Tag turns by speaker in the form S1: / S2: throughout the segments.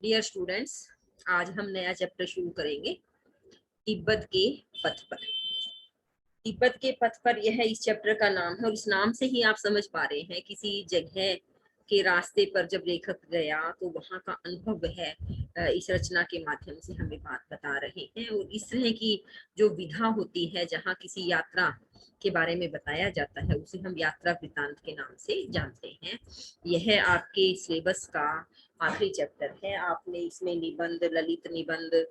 S1: Dear students, आज हम नया चैप्टर शुरू करेंगे तिब्बत के पथ पर। तिब्बत के पथ पर यह इस चैप्टर का नाम है और इस नाम से ही आप समझ पा रहे हैं किसी जगह के रास्ते पर जब लेखक गया तो वहां का अनुभव है। इस रचना के माध्यम से हमें बात बता रहे हैं और इस तरह की जो विधा होती है जहाँ किसी यात्रा के बारे में बताया जाता है उसे हम यात्रा वृतांत के नाम से जानते हैं। यह आपके सिलेबस का आखिरी चैप्टर है। आपने इसमें निबंध, ललित निबंध,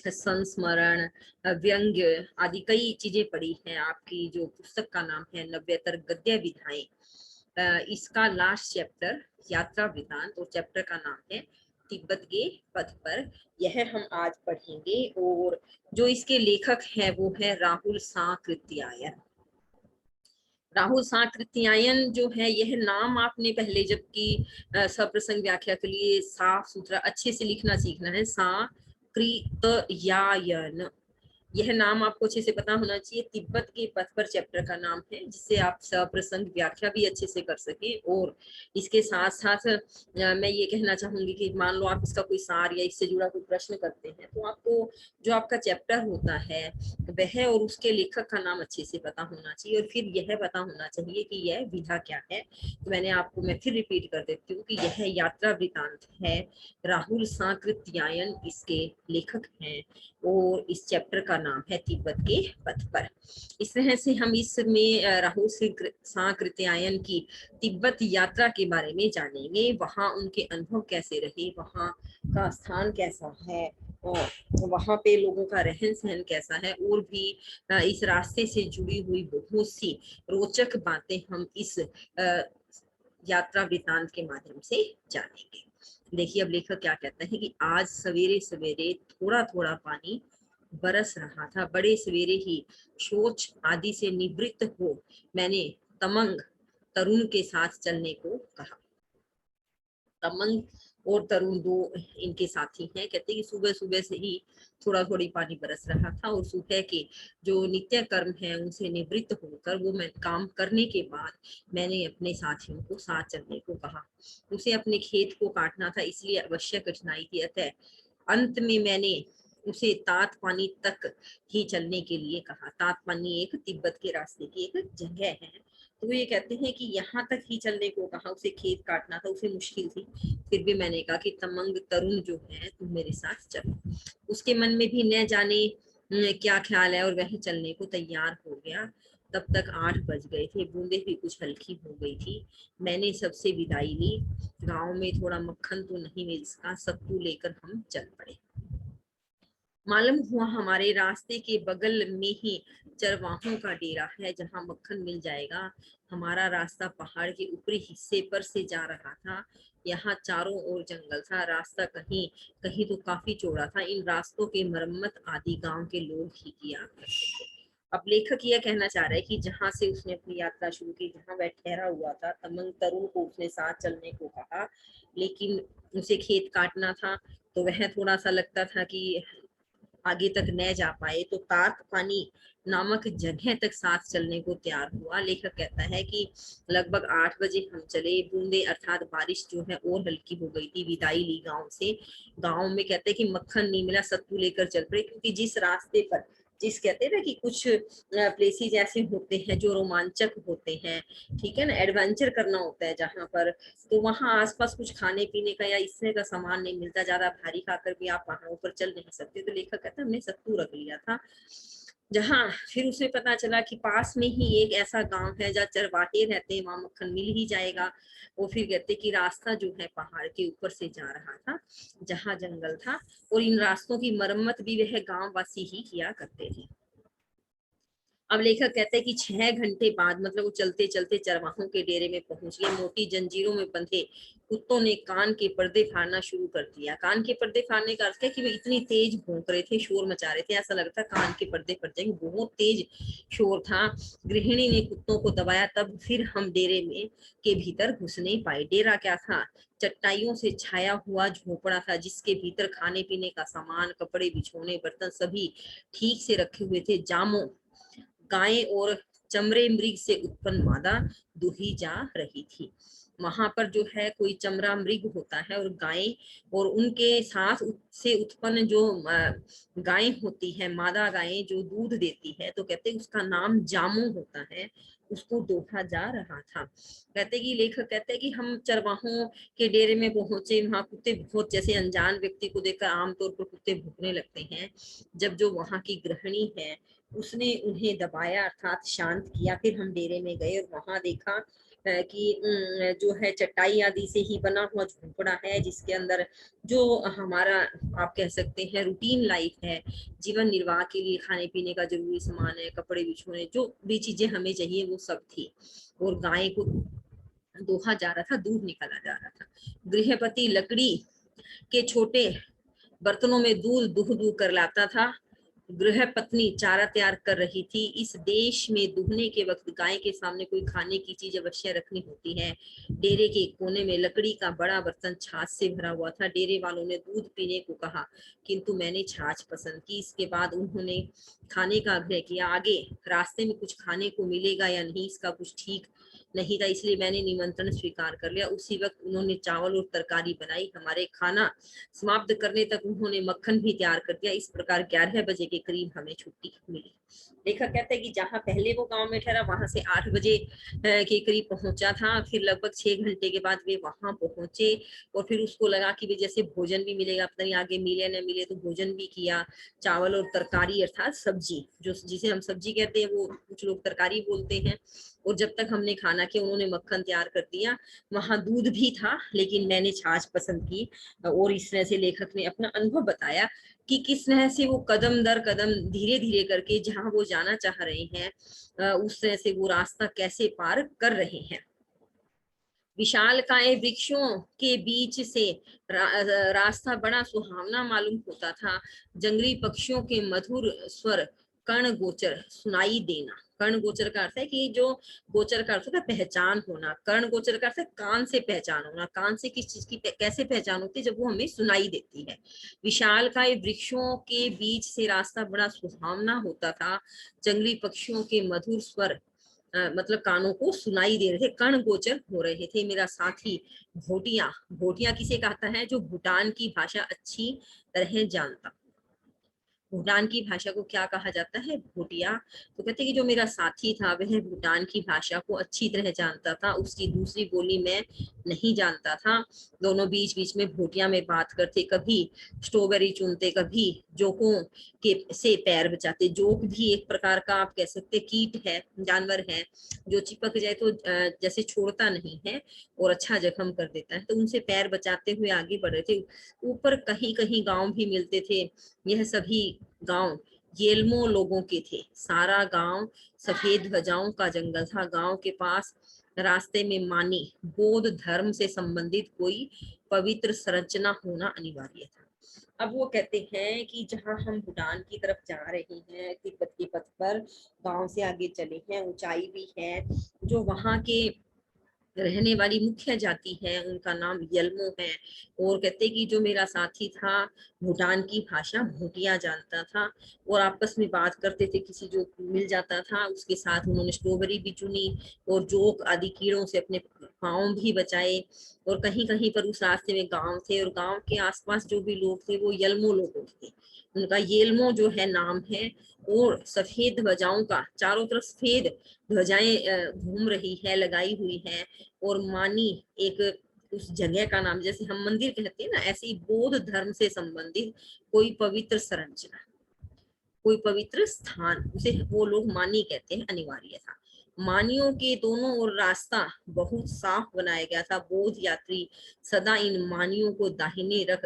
S1: संस्मरण, व्यंग्य आदि कई चीजें पढ़ी हैं। आपकी जो पुस्तक का नाम है नव्यतर गद्य विधाएं, इसका लास्ट चैप्टर यात्रा वृतांत और चैप्टर का नाम है तिब्बत के पथ पर। यह हम आज पढ़ेंगे और जो इसके लेखक है वो है राहुल सांकृत्यायन। राहुल सांकृत्यायन जो है, यह नाम आपने पहले जबकि सप्रसंग व्याख्या के लिए साफ सुथरा अच्छे से लिखना सीखना है। सांकृत्यायन, यह नाम आपको अच्छे से पता होना चाहिए। तिब्बत के पथ पर चैप्टर का नाम है, जिससे आप सप्रसंग व्याख्या भी अच्छे से कर सके। और इसके साथ साथ मैं ये कहना चाहूंगी कि मान लो आप इसका कोई सार या इससे जुड़ा कोई प्रश्न करते हैं तो आपको जो आपका चैप्टर होता है वह और उसके लेखक का नाम अच्छे से पता होना चाहिए और फिर यह पता होना चाहिए कि यह विधा क्या है। तो मैं फिर रिपीट कर देती हूँ कि यह यात्रा वृतांत है। राहुल सांकृत्यायन इसके लेखक हैं और इस चैप्टर का नाम है तिब्बत के पथ पर। इस तरह से हम इसमें राहुल सांकृत्यायन की तिब्बत यात्रा के बारे में जानेंगे। वहाँ उनके अनुभव कैसे रहे, वहाँ का स्थान कैसा है और वहाँ पे लोगों का रहन सहन कैसा है, और भी इस रास्ते से जुड़ी हुई बहुत सी रोचक बातें हम इस यात्रा वृतांत के माध्यम से जानेंगे। देखिए अब लेखक क्या कहता है कि आज सवेरे सवेरे थोड़ा थोड़ा पानी बरस रहा था। बड़े सवेरे ही शौच आदि से निवृत्त हो मैंने तमंग तरुण के साथ चलने को कहा। तमंग और तरुण दो इनके साथी हैं। कहते हैं कि सुबह सुबह से ही थोड़ा थोड़ी पानी बरस रहा था और सुबह के जो नित्य कर्म है उनसे निवृत्त होकर वो मैं काम करने के बाद मैंने अपने साथियों को साथ चलने को कहा। उसे अपने खेत को काटना था, इसलिए अवश्य कठिनाई थी। अतः अंत में मैंने उसे तात पानी तक ही चलने के लिए कहा। तात पानी एक तिब्बत के रास्ते की एक जगह है। तो ये कहते हैं कि यहाँ तक ही चलने को कहा। उसे खेत काटना था, उसे मुश्किल थी, फिर भी मैंने कहा कि तमंग तरुण जो है तुम मेरे साथ चलो। उसके मन में भी न जाने क्या ख्याल है और वह चलने को तैयार हो गया। तब तक 8 बज गए थे, बूंदे भी कुछ हल्की हो गई थी। मैंने सबसे विदाई ली। गांव में थोड़ा मक्खन तो नहीं मिल सका, सत्तू लेकर हम चल पड़े। मालूम हुआ हमारे रास्ते के बगल में ही चरवाहों का डेरा है जहां मक्खन मिल जाएगा। हमारा रास्ता पहाड़ के ऊपरी हिस्से पर से जा रहा था। यहाँ चारों ओर जंगल था। रास्ता कहीं कहीं तो काफी चौड़ा था। इन रास्तों की मरम्मत आदि गांव के लोग ही किया करते थे। अब लेखक यह कहना चाह रहा है कि जहां से उसने अपनी यात्रा शुरू की, जहां वह ठहरा हुआ था, तमंग तरुण को उसने साथ चलने को कहा, लेकिन उसे खेत काटना था तो वह थोड़ा सा लगता था कि आगे तक न जा पाए, तो तात पानी नामक जगह तक साथ चलने को तैयार हुआ। लेखक कहता है कि लगभग 8 बजे हम चले। बूंदे अर्थात बारिश जो है और हल्की हो गई थी। विदाई ली गांव से। गांव में कहते हैं कि मक्खन नहीं मिला, सत्तू लेकर चल पड़े, क्योंकि जिस रास्ते पर जिस कहते हैं ना कि कुछ प्लेसेस ऐसे होते हैं जो रोमांचक होते हैं, ठीक है ना, एडवेंचर करना होता है जहां पर, तो वहां आसपास कुछ खाने पीने का या इस तरह का सामान नहीं मिलता। ज्यादा भारी खाकर भी आप पहाड़ों पर चल नहीं सकते। तो लेखक कहता है हमने सत्तू रख लिया था। जहाँ फिर उसे पता चला कि पास में ही एक ऐसा गांव है जहाँ चरवाहे रहते हैं, वहां मक्खन मिल ही जाएगा। वो फिर कहते कि रास्ता जो है पहाड़ के ऊपर से जा रहा था जहाँ जंगल था, और इन रास्तों की मरम्मत भी वह गांव वासी ही किया करते थे। अब लेखक कहते हैं कि 6 घंटे बाद, मतलब वो चलते चलते चरवाहों के डेरे में पहुंच गए। मोटी जंजीरों में बंधे कुत्तों ने कान के पर्दे फाड़ना शुरू कर दिया। कान के पर्दे फाड़ने का अर्थ है कि वे इतनी तेज भौंक रहे थे, शोर मचा रहे थे, ऐसा लगता कान के पर्दे फट जाएंगे, बहुत तेज शोर था। गृहिणी ने कुत्तों को दबाया, तब फिर हम डेरे में के भीतर घुस नहीं पाए। डेरा क्या था, चट्टाइयों से छाया हुआ झोपड़ा था, जिसके भीतर खाने पीने का सामान, कपड़े, बिछौने, बर्तन सभी ठीक से रखे हुए थे। जामों, गायें और चमड़े मृग से उत्पन्न मादा दुही जा रही थी। वहां पर जो है कोई चमड़ा मृग होता है और गाय, और उनके साथ से उत्पन्न जो गाय होती है, मादा गायें जो दूध देती है, तो कहते हैं उसका नाम जामो होता है, उसको दोहा जा रहा था। कहते कि लेखक कहते हैं कि हम चरवाहों के डेरे में पहुंचे, वहां कुत्ते बहुत, जैसे अनजान व्यक्ति को देखकर आमतौर पर कुत्ते भौंकने लगते हैं। जब जो वहां की गृहिणी है उसने उन्हें दबाया अर्थात शांत किया, फिर हम डेरे में गए और वहां देखा कि जो है चटाई आदि से ही बना हुआ झोपड़ा है, जिसके अंदर जो हमारा आप कह सकते हैं रूटीन लाइफ है, जीवन निर्वाह के लिए खाने पीने का जरूरी सामान है, कपड़े बिछोने, जो भी चीजें हमें चाहिए वो सब थी। और गाय को दोहा जा रहा था, दूध निकाला जा रहा था। गृहपति लकड़ी के छोटे बर्तनों में दूध दूह दूह कर लाता था। गृह पत्नी चारा तैयार कर रही थी। इस देश में दुहने के वक्त गाय के सामने कोई खाने की चीज अवश्य रखनी होती है। डेरे के कोने में लकड़ी का बड़ा बर्तन छाछ से भरा हुआ था। डेरे वालों ने दूध पीने को कहा, किंतु मैंने छाछ पसंद की। इसके बाद उन्होंने खाने का आग्रह किया। आगे रास्ते में कुछ खाने को मिलेगा या नहीं इसका कुछ ठीक नहीं था, इसलिए मैंने निमंत्रण स्वीकार कर लिया। उसी वक्त उन्होंने चावल और तरकारी बनाई। हमारे खाना समाप्त करने तक उन्होंने मक्खन भी तैयार कर दिया। इस प्रकार 11 बजे के करीब हमें छुट्टी मिली। लेखक कहते हैं कि जहां पहले वो गांव में ठहरा वहां से 8 बजे के करीब पहुंचा था। फिर लगभग 6 घंटे के बाद वे वहां पहुंचे और फिर उसको लगा कि जैसे भोजन भी मिलेगा, पता नहीं आगे मिले न मिले, तो भोजन भी किया। चावल और तरकारी अर्थात सब्जी, जो जिसे हम सब्जी कहते हैं वो कुछ लोग तरकारी बोलते हैं। और जब तक हमने खाना किया उन्होंने मक्खन तैयार कर दिया। वहां दूध भी था लेकिन मैंने छाछ पसंद की। और इस तरह से लेखक ने अपना अनुभव बताया कि किस तरह से वो कदम दर कदम धीरे धीरे करके जहां वो जाना चाह रहे हैं उस तरह से वो रास्ता कैसे पार कर रहे हैं। विशालकाय वृक्षों के बीच से रास्ता बड़ा सुहावना मालूम होता था। जंगली पक्षियों के मधुर स्वर कर्ण गोचर सुनाई देना। कर्ण गोचर का अर्थ है कि जो गोचर का अर्थ होता है पहचान होना, कर्ण गोचर का अर्थ है कान से पहचान होना। कान से किस चीज की कैसे पहचान होती है? जब वो हमें सुनाई देती है। विशालकाय वृक्षों के बीच से रास्ता बड़ा सुहावना होता था। जंगली पक्षियों के मधुर स्वर मतलब कानों को सुनाई दे रहे थे, कर्ण गोचर हो रहे थे। मेरा साथी भोटिया, भोटिया किसे कहता है? जो भूटान की भाषा अच्छी तरह जानता। भूटान की भाषा को क्या कहा जाता है? भोटिया। तो कहते हैं कि जो मेरा साथी था वह भूटान की भाषा को अच्छी तरह जानता था, उसकी दूसरी बोली मैं नहीं जानता था। दोनों बीच बीच में भोटिया में बात करते, कभी स्ट्रॉबेरी चुनते, कभी जोकों के से पैर बचाते। जोक भी एक प्रकार का आप कह सकते कीट है, जानवर है, जो चिपक जाए तो जैसे छोड़ता नहीं है और अच्छा जख्म कर देता है, तो उनसे पैर बचाते हुए आगे बढ़ रहे थे। ऊपर कहीं कहीं गांव भी मिलते थे। यह सभी गांव येल्मो लोगों के थे। सारा गांव सफेद ध्वजाओं का जंगल था। गांव के पास रास्ते में मानी बौद्ध धर्म से संबंधित कोई पवित्र संरचना होना अनिवार्य था। अब वो कहते हैं कि जहां हम भूटान की तरफ जा रहे हैं, तिब्बत के पथ पर गांव से आगे चले हैं, ऊंचाई भी है। जो वहां के रहने वाली मुख्य जाति है उनका नाम यल्मो है। और कहते कि जो मेरा साथी था भूटान की भाषा भूटिया जानता था और आपस में बात करते थे। किसी जो मिल जाता था उसके साथ उन्होंने स्ट्रॉबेरी भी चुनी और जोक आदि कीड़ों से अपने पाँव भी बचाए। और कहीं कहीं पर उस रास्ते में गांव थे और गांव के आसपास जो भी लोग थे वो यल्मो लोग थे। उनका येल्मो जो है नाम है। और सफेद ध्वजाओं का, चारों तरफ सफेद ध्वजाएं घूम रही है, लगाई हुई है। और मानी एक उस जगह का नाम, जैसे हम मंदिर कहते हैं ना, ऐसे ही बौद्ध धर्म से संबंधित कोई पवित्र संरचना, कोई पवित्र स्थान, उसे वो लोग मानी कहते हैं, अनिवार्य था। मानियों के दोनों ओर रास्ता बहुत साफ बनाया गया था। बौद्ध यात्री सदा इन मानियों को दाहिने रख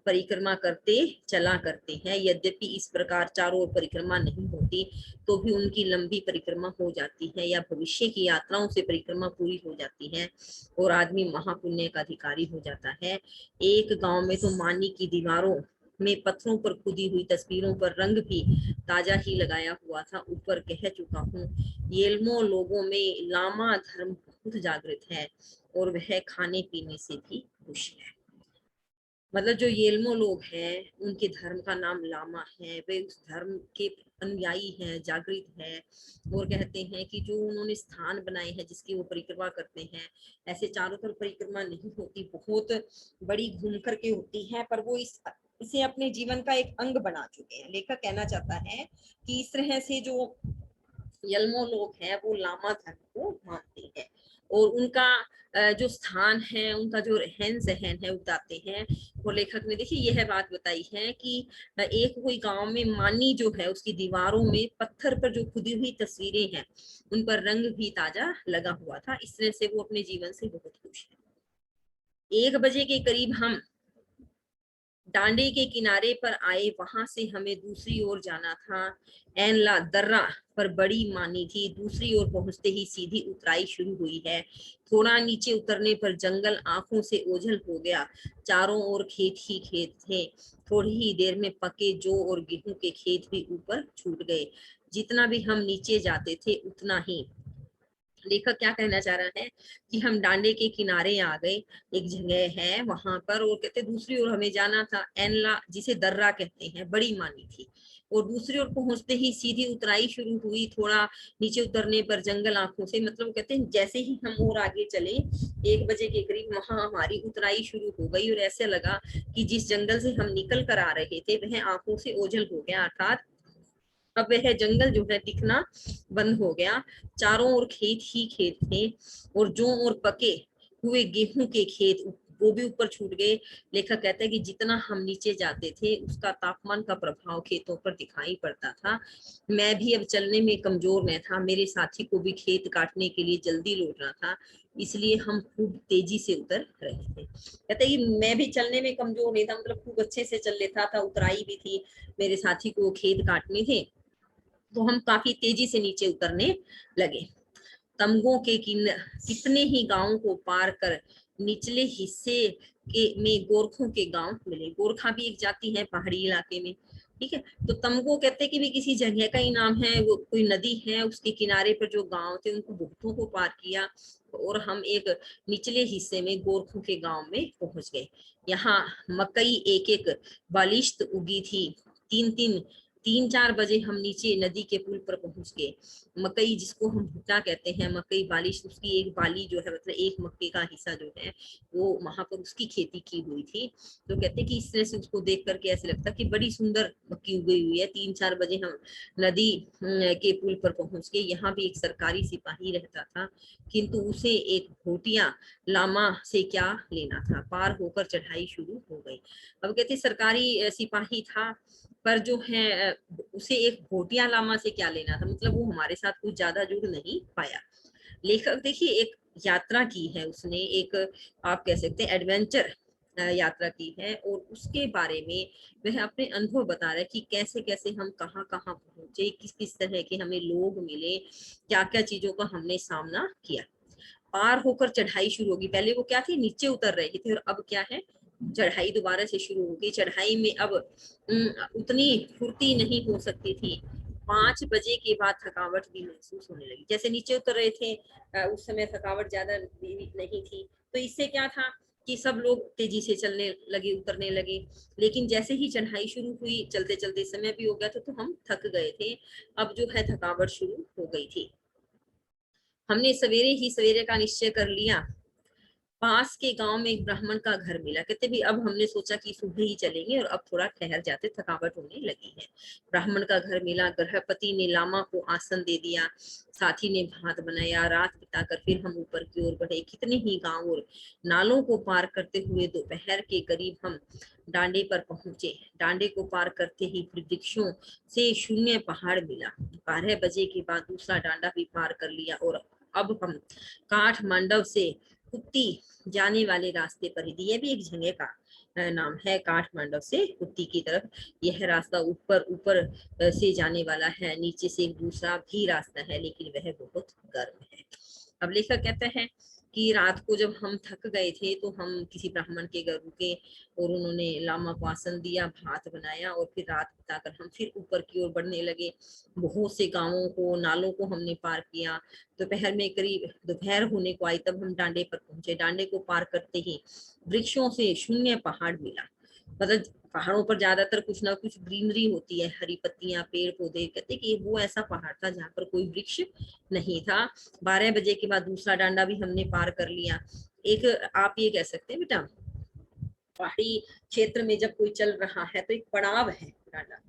S1: परिक्रमा करते चला करते हैं। यद्यपि इस प्रकार चारों ओर परिक्रमा नहीं होती तो भी उनकी लंबी परिक्रमा हो जाती है या भविष्य की यात्राओं से परिक्रमा पूरी हो जाती है और आदमी महापुण्य का अधिकारी हो जाता है। एक गांव में तो मानी की दीवारों में पत्थरों पर खुदी हुई तस्वीरों पर रंग भी ताजा ही लगाया हुआ था। ऊपर कह चुका हूँ, येल्मो लोगों में लामा धर्म बहुत जागृत है और वह खाने पीने से भी खुश है। मतलब जो येल्मो लोग हैं उनके धर्म का नाम लामा है, वे उस धर्म के अनुयायी हैं, जागृत है। और कहते हैं कि जो उन्होंने स्थान बनाए हैं जिसकी वो परिक्रमा करते हैं, ऐसे चारों तरफ परिक्रमा नहीं होती, बहुत बड़ी घूम करके होती है, पर वो इसे अपने जीवन का एक अंग बना चुके हैं। लेखक कहना चाहता है कि इस तरह से जो यल्मो लोग हैं वो लामा धर्म को मानते हैं, और उनका जो स्थान है, उनका जो रहन सहन है बताते हैं। और लेखक ने देखिए यह बात बताई है कि एक कोई गांव में मानी जो है उसकी दीवारों में पत्थर पर जो खुदी हुई तस्वीरें हैं उन पर रंग भी ताजा लगा हुआ था। इस तरह से वो अपने जीवन से बहुत खुश है। 1 बजे के करीब हम डांडे के किनारे पर आए, वहां से हमें दूसरी ओर जाना था। एनला दर्रा पर बड़ी मानी थी, दूसरी ओर पहुंचते ही सीधी उतराई शुरू हुई है। थोड़ा नीचे उतरने पर जंगल आंखों से ओझल हो गया, चारों ओर खेत ही खेत थे। थोड़ी ही देर में पके जौ और गेहूं के खेत भी ऊपर छूट गए। जितना भी हम नीचे जाते थे उतना ही, लेखक क्या कहना चाह रहा है कि हम डांडे के किनारे आ गए, एक जगह है वहां पर, और कहते दूसरी ओर हमें जाना था। एनला जिसे दर्रा कहते हैं बड़ी मानी थी, और दूसरी ओर पहुंचते ही सीधी उतराई शुरू हुई। थोड़ा नीचे उतरने पर जंगल आंखों से, मतलब कहते हैं जैसे ही हम और आगे चले 1 बजे के करीब वहां हमारी उतराई शुरू हो गई, और ऐसे लगा कि जिस जंगल से हम निकल कर आ रहे थे वह आंखों से ओझल हो गया, अर्थात अब वह जंगल जो है दिखना बंद हो गया। चारों ओर खेत ही खेत थे, और जौ और पके हुए गेहूं के खेत वो भी ऊपर छूट गए। लेखक कहता है कि जितना हम नीचे जाते थे उसका तापमान का प्रभाव खेतों पर दिखाई पड़ता था। मैं भी अब चलने में कमजोर न था, मेरे साथी को भी खेत काटने के लिए जल्दी लौटना था, इसलिए हम खूब तेजी से उतर रहे थे। कहते कि मैं भी चलने में कमजोर नहीं था, मतलब खूब अच्छे से चल लेता था, उतराई भी थी, मेरे साथी को खेत काटने थे, तो हम काफी तेजी से नीचे उतरने लगे। तमगों के कितने ही गांवों को पार कर निचले हिस्से के में गोरखों के गांव मिले। गोरखा भी एक जाति है पहाड़ी इलाके में, ठीक है। तो तमगो कहते हैं कि भी किसी जगह का ही नाम है, वो कोई नदी है, उसके किनारे पर जो गांव थे उनको बहुतों को पार किया, और हम एक निचले हिस्से में गोरखों के गांव में पहुंच गए। यहाँ मकई एक एक बालिश्त उगी थी। तीन तीन 3-4 बजे हम नीचे नदी के पुल पर पहुंच गए। मकई जिसको हम भुट्टा कहते हैं, मकई बालिश, उसकी एक बाली जो है, मतलब एक मक्के का हिस्सा जो है वो वहां पर उसकी खेती की हुई थी। तो कहते कि इस तरह से उसको देख करके ऐसे लगता कि बड़ी सुंदर मक्की उगी हुई है। 3-4 बजे हम नदी के पुल पर पहुंच गए। यहाँ भी एक सरकारी सिपाही रहता था, किंतु उसे एक भोटिया लामा से क्या लेना था। पार होकर चढ़ाई शुरू हो गई। अब कहते सरकारी सिपाही था, पर जो है उसे एक भोटिया लामा से क्या लेना था, मतलब वो हमारे साथ कुछ ज्यादा जुड़ नहीं पाया। लेखक देखिए एक यात्रा की है उसने, एक आप कह सकते हैं एडवेंचर यात्रा की है, और उसके बारे में वह अपने अनुभव बता रहा है कि कैसे कैसे हम कहाँ कहाँ पहुंचे, किस किस तरह के हमें लोग मिले, क्या क्या चीजों का हमने सामना किया। पार होकर चढ़ाई शुरू होगी। पहले वो क्या थे, नीचे उतर रहे थे, और अब क्या है, चढ़ाई दोबारा से शुरू होगी। चढ़ाई में अब उतनी फुर्ती नहीं हो सकती थी। 5 बजे के बाद थकावट भी महसूस होने लगी। जैसे नीचे उतर रहे थे उस समय थकावट ज्यादा नहीं थी, तो इससे क्या था कि सब लोग तेजी से चलने लगे, उतरने लगे। लेकिन जैसे ही चढ़ाई शुरू हुई, चलते चलते समय भी हो गया था, तो हम थक गए थे। अब जो है थकावट शुरू हो गई थी। हमने सवेरे ही सवेरे का निश्चय कर लिया। पास के गांव में एक ब्राह्मण का घर मिला। कहते भी अब हमने सोचा कि सुबह ही चलेंगे और अब थोड़ा ठहर जाते, थकावट होने लगी है। ब्राह्मण का घर मिला। गृहपति ने लामा को आसन दे दिया, साथी ने भात बनाया। रात बिताकर फिर हम ऊपर की ओर बढ़े। कितने ही गांव और नालों को पार करते हुए दोपहर के करीब हम डांडे पर पहुंचे। डांडे को पार करते ही वृक्षों से शून्य पहाड़ मिला। 12 बजे के बाद दूसरा डांडा भी पार कर लिया, और अब हम काठमांडव से कुत्ती जाने वाले रास्ते पर ही थी। यह भी एक जगह का नाम है, काठमांडव से कुत्ती की तरफ। यह रास्ता ऊपर ऊपर से जाने वाला है, नीचे से एक दूसरा भी रास्ता है, लेकिन वह बहुत गर्म है। अब लेखक कहते हैं कि रात को जब हम थक गए थे तो हम किसी ब्राह्मण के घर रुके, और उन्होंने लामा को आसन दिया, भात बनाया, और फिर रात बिताकर हम फिर ऊपर की ओर बढ़ने लगे। बहुत से गांवों को, नालों को हमने पार किया। दोपहर में करीब दोपहर होने को आई, तब हम डांडे पर पहुंचे। डांडे को पार करते ही वृक्षों से शून्य पहाड़ मिला। मतलब पहाड़ों पर ज्यादातर कुछ ना कुछ ग्रीनरी होती है, हरी पत्तियां, पेड़ पौधे। कहते कि वो ऐसा पहाड़ था जहाँ पर कोई वृक्ष नहीं था। 12 बजे के बाद दूसरा डांडा भी हमने पार कर लिया। एक आप ये कह सकते हैं बेटा, पहाड़ी क्षेत्र में जब कोई चल रहा है तो एक पड़ाव है डांडा,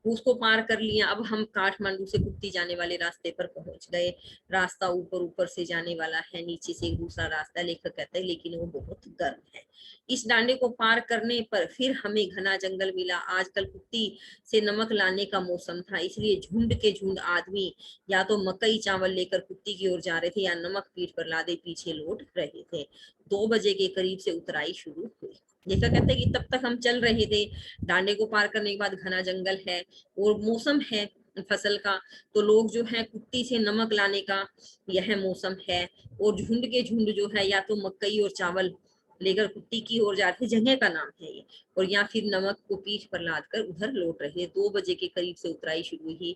S1: उसको पार कर लिया। अब हम काठमांडू से कुर्ती जाने वाले रास्ते पर पहुंच गए। रास्ता ऊपर ऊपर से जाने वाला है, नीचे से एक दूसरा रास्ता, लेखक कहते हैं, लेकिन वो बहुत गर्म है। इस डांडे को पार करने पर फिर हमें घना जंगल मिला। आजकल कुर्ती से नमक लाने का मौसम था, इसलिए झुंड के झुंड आदमी या तो मकई चावल लेकर कुर्ती की ओर जा रहे थे या नमक पीठ पर लादे पीछे लौट रहे थे। 2 बजे के करीब से उतराई शुरू हुई। देखा कहते हैं कि तब तक हम चल रहे थे, डांडे को पार करने के बाद घना जंगल है और मौसम है फसल का, तो लोग जो है कुट्टी से नमक लाने का यह मौसम है। और झुंड के झुंड जो है या तो मकई और चावल लेकर कुट्टी की ओर जा रहे थे, जगह का नाम है ये, और या फिर नमक को पीठ पर लाद कर उधर लौट रहे। 2 बजे के करीब से उतराई शुरू हुई।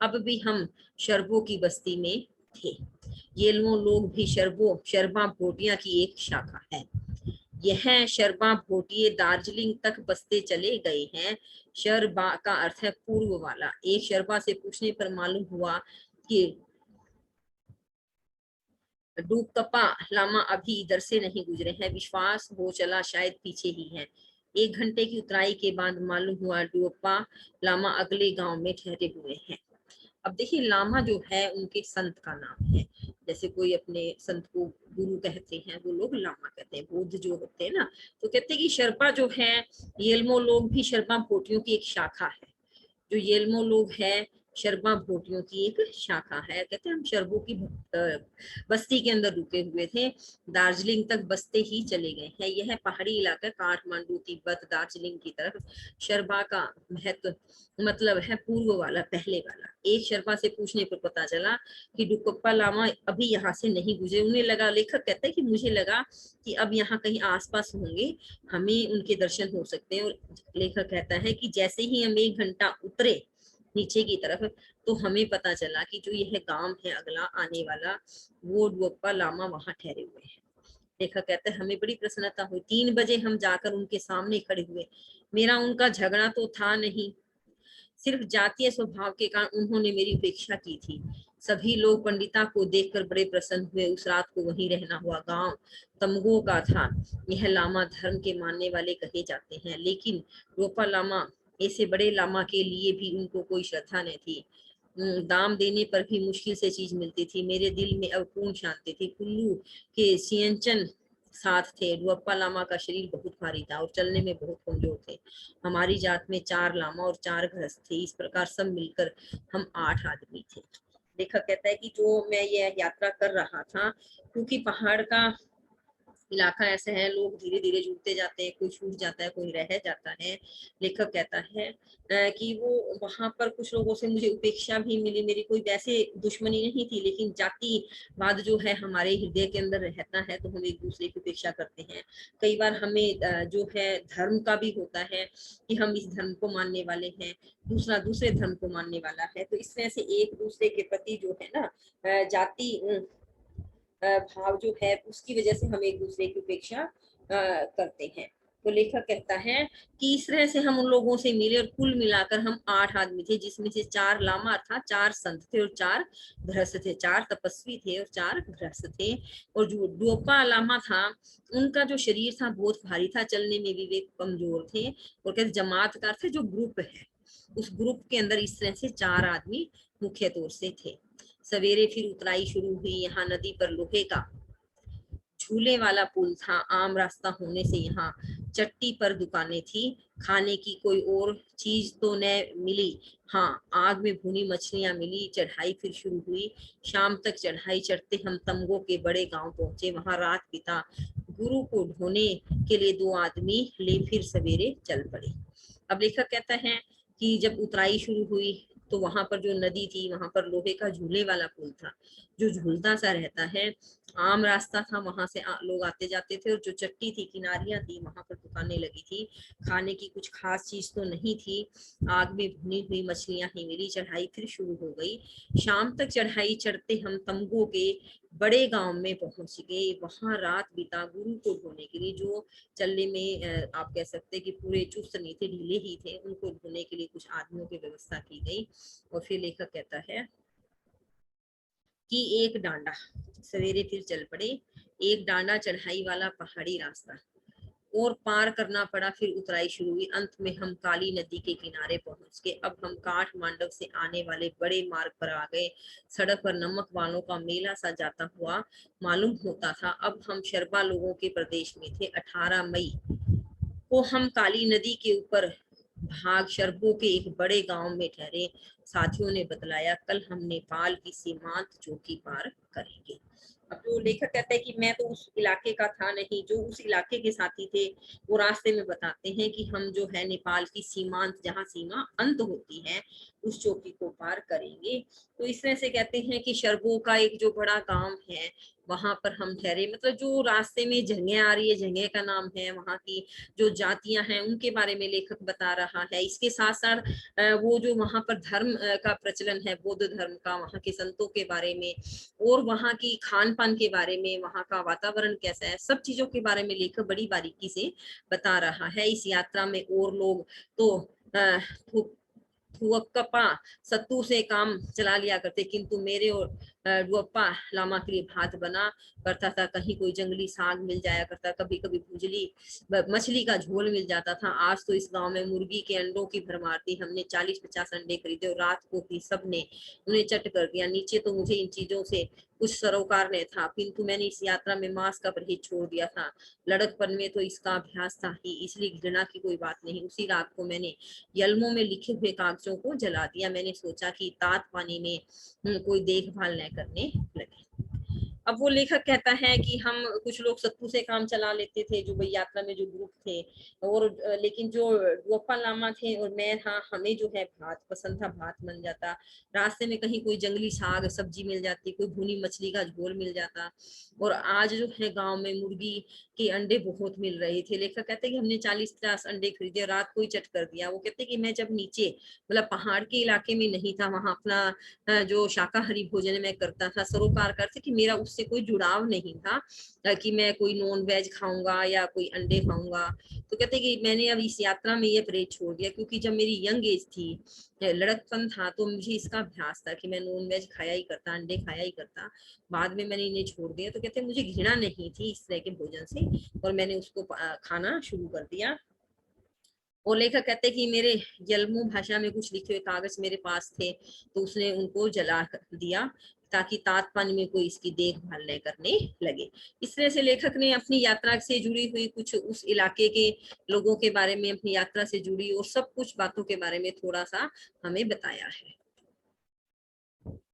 S1: अब भी हम शरबों की बस्ती में थे। ये लोग भी शरबा भोटिया की एक शाखा है। यह शरबा भोटिये दार्जिलिंग तक बसते चले गए हैं। शरबा का अर्थ है पूर्व वाला। एक शरबा से पूछने पर मालूम हुआ कि डूबकपा लामा अभी इधर से नहीं गुजरे हैं, विश्वास हो चला शायद पीछे ही है। 1 घंटे की उतराई के बाद मालूम हुआ डूबप्पा लामा अगले गांव में ठहरे हुए हैं। अब देखिए, लामा जो है उनके संत का नाम है। जैसे कोई अपने संत को गुरु कहते हैं, वो लोग लामा कहते हैं। बौद्ध जो होते हैं ना, तो कहते हैं कि शर्पा जो है, येल्मो लोग भी शर्पा भोटियों की एक शाखा है। जो येल्मो लोग है, शर्मा भोटियों की एक शाखा है। कहते हैं हम शर्बों की बस्ती के अंदर रुके हुए थे, दार्जिलिंग तक बसते ही चले गए हैं। यह पहाड़ी इलाका काठमांडू, तिब्बत, दार्जिलिंग की तरफ। शर्बा का महत्व मतलब है पूर्व वाला, पहले वाला। एक शर्मा से पूछने पर पता चला कि डुकप्पा लामा अभी यहाँ से नहीं गुजरे। उन्हें लगा, लेखक कहता है कि मुझे लगा कि अब यहाँ कहीं आसपास होंगे, हमें उनके दर्शन हो सकते हैं। और लेखक कहता है कि जैसे ही हम 1 घंटा उतरे नीचे की तरफ, तो हमें पता चला कि जो यह गांव है अगला आने वाला, वो डुकप्पा लामा वहां ठहरे हुए हैं। लेखक कहते हैं हमें बड़ी प्रसन्नता हुई। 3 बजे हम जाकर उनके सामने खड़े हुए। मेरा उनका झगड़ा तो था नहीं, सिर्फ जातीय स्वभाव के कारण उन्होंने मेरी उपेक्षा की थी। सभी लोग पंडिता को देखकर बड़े प्रसन्न हुए। उस रात को वहीं रहना हुआ। गांव तमगो का था। यह लामा धर्म के मानने वाले कहे जाते हैं, लेकिन रोपा लामा ऐसे बड़े लामा के लिए भी उनको कोई श्रद्धा न थी। दाम देने पर भी मुश्किल से चीज मिलती थी। मेरे दिल में अब पूर्ण शांति थी। कुल्लू के सियंचन साथ थे। डुअप्पा लामा का शरीर बहुत भारी था और चलने में बहुत कमजोर थे। हमारी जात में 4 लामा और 4 गृहस्थ थे। इस प्रकार सब मिलकर हम 8 आदमी थे। लेखक कहता है कि जो मैं ये यात्रा कर रहा था, क्योंकि पहाड़ का इलाका ऐसे है, लोग धीरे धीरे जुड़ते जाते हैं, कोई छूट जाता है, कोई रह जाता है। लेखक कहता है कि वो वहां पर कुछ लोगों से मुझे उपेक्षा भी मिली। मेरी कोई वैसे दुश्मनी नहीं थी, लेकिन जातिवाद जो है हमारे हृदय के अंदर रहता है, तो हम एक दूसरे की उपेक्षा करते हैं। कई बार हमें जो है धर्म का भी होता है कि हम इस धर्म को मानने वाले हैं, दूसरा दूसरे धर्म को मानने वाला है। तो इस तरह से एक दूसरे के प्रति जो है ना जाति भाव जो है, उसकी वजह से हम एक दूसरे की उपेक्षा करते हैं। तो लेखक कहता है कि इस तरह से हम उन लोगों से मिले और कुल मिलाकर हम 8 आदमी थे, जिसमें से 4 लामा अर्थात 4 संत थे और 4 गृहस्थ थे। 4 तपस्वी थे और 4 गृहस्थ थे। और जो डोपा लामा था, उनका जो शरीर था बहुत भारी था, चलने में भी वे कमजोर थे। और कहते जमात का अर्थ है जो ग्रुप है, उस ग्रुप के अंदर इस तरह से 4 आदमी मुख्य तौर से थे। सवेरे फिर उतराई शुरू हुई। यहाँ नदी पर लोहे का झूले वाला पुल था। आम रास्ता होने से यहाँ चट्टी पर दुकानें थी। खाने की कोई और चीज तो न मिली, हाँ आग में भुनी मछलियां मिली। चढ़ाई फिर शुरू हुई। शाम तक चढ़ाई चढ़ते हम तमगो के बड़े गांव पहुंचे। वहां रात बिता। गुरु को ढोने के लिए 2 आदमी ले फिर सवेरे चल पड़े। अब लेखक कहता है कि जब उतराई शुरू हुई तो वहां पर जो नदी थी, वहां पर लोहे का झूले वाला पुल था, जो झूलता सा रहता है। आम रास्ता था, वहां से लोग आते जाते थे। और जो चट्टी थी, किनारियां थी, वहां पर पकाने लगी थी। खाने की कुछ खास चीज तो नहीं थी, आग में भुनी हुई मछलियां ही मिली। चढ़ाई फिर शुरू हो गई। शाम तक चढ़ाई चढ़ते हम तंबू के बड़े गांव में पहुंच गए। वहां रात बिता गुरु को ढूंढने के लिए, जो चलने में आप कह सकते हैं कि पूरे चुस्त नहीं थे, ढीले ही थे, उनको ढूंढने के लिए कुछ आदमियों की व्यवस्था की गई। और फिर लेखक कहता है कि एक डांडा, सवेरे फिर चल पड़े। एक डांडा चढ़ाई वाला पहाड़ी रास्ता और पार करना पड़ा। फिर उतराई शुरू हुई। अंत में हम काली नदी के किनारे पहुंच गए। अब हम काठमांडव से आने वाले बड़े मार्ग पर आ गए। सड़क पर नमक वालों का मेला सा जाता हुआ मालूम होता था। अब हम शर्मा लोगों के प्रदेश में थे। 18 मई को हम काली नदी के ऊपर भाग शरबों के एक बड़े गांव में ठहरे। साथियों ने बतलाया कल हम नेपाल की सीमांत चौकी पार करेंगे। अब जो लेखक कहते हैं कि मैं तो उस इलाके का था नहीं, जो उस इलाके के साथी थे वो रास्ते में बताते हैं कि हम जो है नेपाल की सीमांत, जहाँ सीमा अंत होती है, उस चौकी को पार करेंगे। तो इस तरह से कहते हैं कि शरबों का एक जो बड़ा गांव है वहां पर हम ठहरे। मतलब जो रास्ते में जगह आ रही है, जगह का नाम है, वहां की जो जातियां हैं उनके बारे में लेखक बता रहा है। इसके साथ साथ वो जो वहां पर धर्म का प्रचलन है, बौद्ध धर्म का, वहां के संतों के बारे में और वहां की खान पान के बारे में, वहां का वातावरण कैसा है, सब चीजों के बारे में लेखक बड़ी बारीकी से बता रहा है। इस यात्रा में और लोग तो थुअक्पा सत्तू से काम चला लिया करते, किंतु मेरे और डुअप्पा लामा के लिए भात बना करता था। कहीं कोई जंगली साग मिल जाया करता, कभी कभी भुजली मछली का झोल मिल जाता था। आज तो इस गांव में मुर्गी के अंडों की भरमार थी। हमने 40-50 अंडे खरीदे और रात को भी सबने उन्हें चट कर दिया। नीचे तो मुझे इन चीजों से कुछ सरोकार नहीं था, किंतु मैंने इस यात्रा में मांस का परहेज छोड़ दिया था। लड़कपन में तो इसका अभ्यास था ही, इसलिए घृणा की कोई बात नहीं। उसी रात को मैंने यल्मों में लिखे हुए कागजों को जला दिया। मैंने सोचा कि तात पानी में कोई देखभाल न करने लगे। अब वो लेखक कहता है कि हम कुछ लोग सत्तू से काम चला लेते थे, जो भाई यात्रा में जो ग्रुप थे, और लेकिन जो डुअप्पा लामा थे और मैं था, हमें जो है भात पसंद था, भात बन जाता। रास्ते में कहीं कोई जंगली साग सब्जी मिल जाती, कोई भुनी मछली का झोल मिल जाता। और आज जो है गांव में मुर्गी के अंडे बहुत मिल रहे थे। लेखक कहते हैं कि हमने 40-50 अंडे खरीदे, रात को ही चट कर दिया। वो कहते हैं कि मैं जब नीचे मतलब पहाड़ के इलाके में नहीं था, वहां अपना जो शाकाहारी भोजन मैं करता था, सरोकार करते कि मेरा उससे कोई जुड़ाव नहीं था कि मैं कोई नॉन वेज खाऊंगा या कोई अंडे खाऊंगा। तो कहते कि मैंने अब इस यात्रा में ये परहेज छोड़ दिया, क्योंकि जब मेरी यंग एज थी, लड़कपन था, तो मुझे इसका अभ्यास था कि मैं नॉन वेज खाया ही करता, अंडे खाया ही करता। बाद में मैंने इन्हें छोड़ दिया। तो कहते मुझे घृणा नहीं थी इस तरह के भोजन से, और मैंने उसको खाना शुरू कर दिया। और लेखक कहते कि मेरे यल्मो भाषा में कुछ लिखे हुए कागज मेरे पास थे, तो उसने उनको जला दिया ताकि तात पानी में कोई इसकी देखभाल न करने लगे। इस तरह से लेखक ने अपनी यात्रा से जुड़ी हुई कुछ उस इलाके के लोगों के बारे में, अपनी यात्रा से जुड़ी और सब कुछ बातों के बारे में थोड़ा सा हमें बताया है।